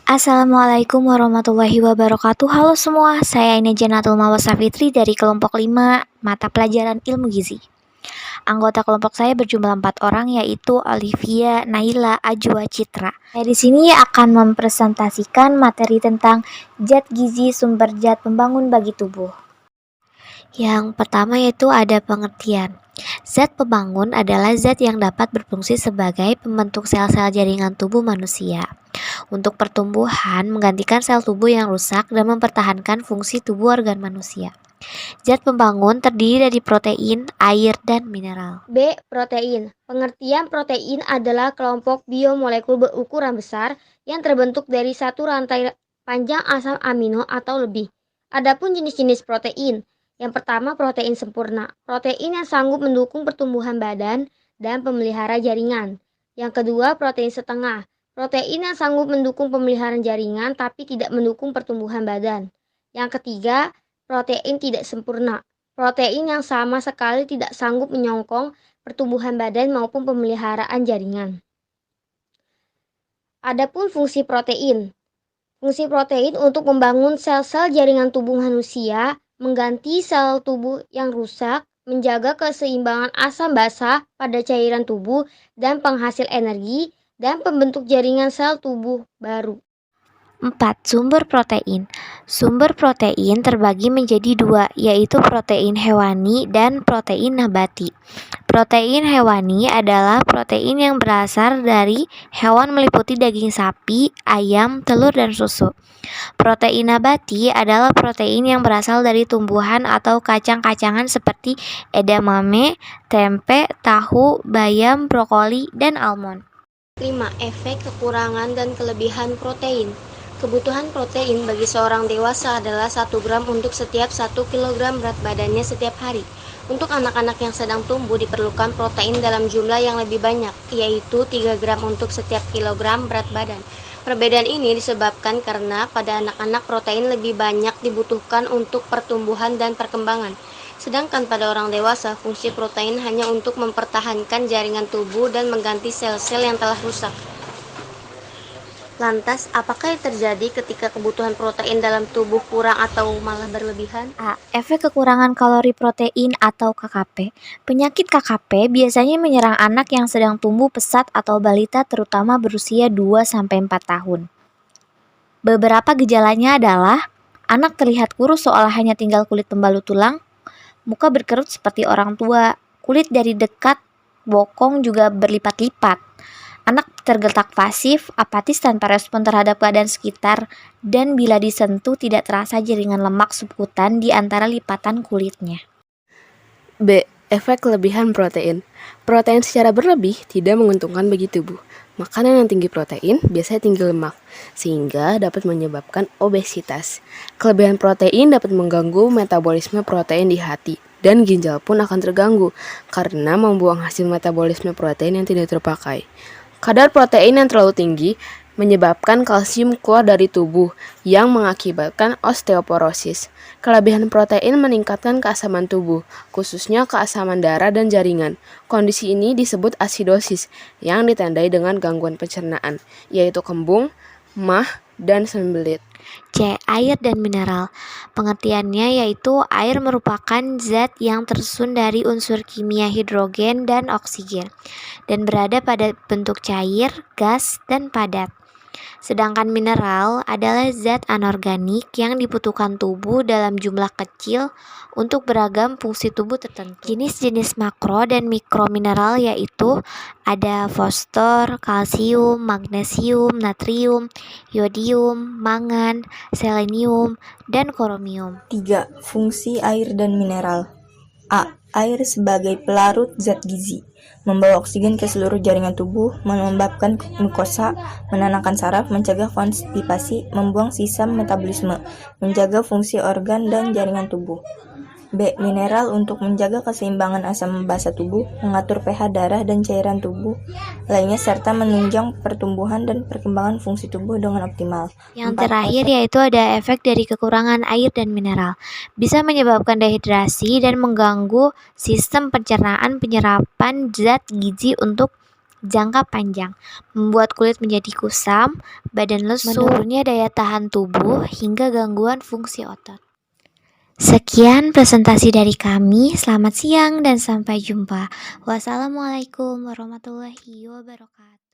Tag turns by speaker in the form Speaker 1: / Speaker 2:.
Speaker 1: Assalamualaikum warahmatullahi wabarakatuh. Halo semua, saya Ina Janatul Mawasa Fitri dari kelompok 5 mata pelajaran ilmu gizi. Anggota kelompok saya berjumlah 4 orang, yaitu Olivia, Naila, Ajwa, Citra. Saya di sini akan mempresentasikan materi tentang zat gizi sumber zat pembangun bagi tubuh. Yang pertama yaitu ada pengertian. Zat pembangun adalah zat yang dapat berfungsi sebagai pembentuk sel-sel jaringan tubuh manusia untuk pertumbuhan, menggantikan sel tubuh yang rusak, dan mempertahankan fungsi tubuh organ manusia. Zat pembangun terdiri dari protein, air, dan mineral.
Speaker 2: B. Protein. Pengertian protein adalah kelompok biomolekul berukuran besar yang terbentuk dari satu rantai panjang asam amino atau lebih. Adapun jenis-jenis protein. Yang pertama, protein sempurna. Protein yang sanggup mendukung pertumbuhan badan dan pemelihara jaringan. Yang kedua, protein setengah. Protein yang sanggup mendukung pemeliharaan jaringan tapi tidak mendukung pertumbuhan badan. Yang ketiga, protein tidak sempurna. Protein yang sama sekali tidak sanggup menyokong pertumbuhan badan maupun pemeliharaan jaringan. Adapun fungsi protein. Fungsi protein untuk membangun sel-sel jaringan tubuh manusia, mengganti sel tubuh yang rusak, menjaga keseimbangan asam basa pada cairan tubuh, dan penghasil energi, dan pembentuk jaringan sel tubuh baru.
Speaker 1: 4. Sumber protein. Sumber protein terbagi menjadi dua, yaitu protein hewani dan protein nabati. Protein hewani adalah protein yang berasal dari hewan meliputi daging sapi, ayam, telur, dan susu. Protein nabati adalah protein yang berasal dari tumbuhan atau kacang-kacangan seperti edamame, tempe, tahu, bayam, brokoli, dan almond.
Speaker 2: 5. Efek kekurangan dan kelebihan protein. Kebutuhan protein bagi seorang dewasa adalah 1 gram untuk setiap 1 kg berat badannya setiap hari. Untuk anak-anak yang sedang tumbuh diperlukan protein dalam jumlah yang lebih banyak, yaitu 3 gram untuk setiap kilogram berat badan. Perbedaan ini disebabkan karena pada anak-anak protein lebih banyak dibutuhkan untuk pertumbuhan dan perkembangan. Sedangkan pada orang dewasa, fungsi protein hanya untuk mempertahankan jaringan tubuh dan mengganti sel-sel yang telah rusak. Lantas, apakah yang terjadi ketika kebutuhan protein dalam tubuh kurang atau malah berlebihan?
Speaker 1: A. Efek kekurangan kalori protein atau KKP. Penyakit KKP biasanya menyerang anak yang sedang tumbuh pesat atau balita, terutama berusia 2-4 tahun. Beberapa gejalanya adalah anak terlihat kurus seolah hanya tinggal kulit pembalut tulang, muka berkerut seperti orang tua, kulit dari dekat bokong juga berlipat-lipat. Anak tergeletak pasif, apatis tanpa respon terhadap keadaan sekitar, dan bila disentuh tidak terasa jaringan lemak subkutan di antara lipatan kulitnya.
Speaker 3: B. Efek kelebihan protein. Protein secara berlebih tidak menguntungkan bagi tubuh. Makanan yang tinggi protein biasanya tinggi lemak, sehingga dapat menyebabkan obesitas. Kelebihan protein dapat mengganggu metabolisme protein di hati, dan ginjal pun akan terganggu karena membuang hasil metabolisme protein yang tidak terpakai. Kadar protein yang terlalu tinggi menyebabkan kalsium keluar dari tubuh yang mengakibatkan osteoporosis. Kelebihan protein meningkatkan keasaman tubuh, khususnya keasaman darah dan jaringan. Kondisi ini disebut asidosis yang ditandai dengan gangguan pencernaan, yaitu kembung, mah, dan sembelit.
Speaker 1: C. Air dan mineral. Pengertiannya yaitu air merupakan zat yang tersusun dari unsur kimia hidrogen dan oksigen dan berada pada bentuk cair, gas, dan padat. Sedangkan mineral adalah zat anorganik yang dibutuhkan tubuh dalam jumlah kecil untuk beragam fungsi tubuh tertentu. Jenis-jenis makro dan mikro mineral yaitu ada fosfor, kalsium, magnesium, natrium, yodium, mangan, selenium, dan kromium.
Speaker 4: 3. Fungsi air dan mineral. A. Air sebagai pelarut zat gizi, membawa oksigen ke seluruh jaringan tubuh, melembabkan mukosa, menenangkan saraf, mencegah konstipasi, membuang sisa metabolisme, menjaga fungsi organ dan jaringan tubuh. B. Mineral untuk menjaga keseimbangan asam basa tubuh, mengatur pH darah dan cairan tubuh lainnya, serta menunjang pertumbuhan dan perkembangan fungsi tubuh dengan optimal.
Speaker 1: Yang terakhir yaitu ada efek dari kekurangan air dan mineral. Bisa menyebabkan dehidrasi dan mengganggu sistem pencernaan penyerapan zat gizi untuk jangka panjang, membuat kulit menjadi kusam, badan lesu, menurunnya daya tahan tubuh, hingga gangguan fungsi otot. Sekian presentasi dari kami, selamat siang dan sampai jumpa. Wassalamualaikum warahmatullahi wabarakatuh.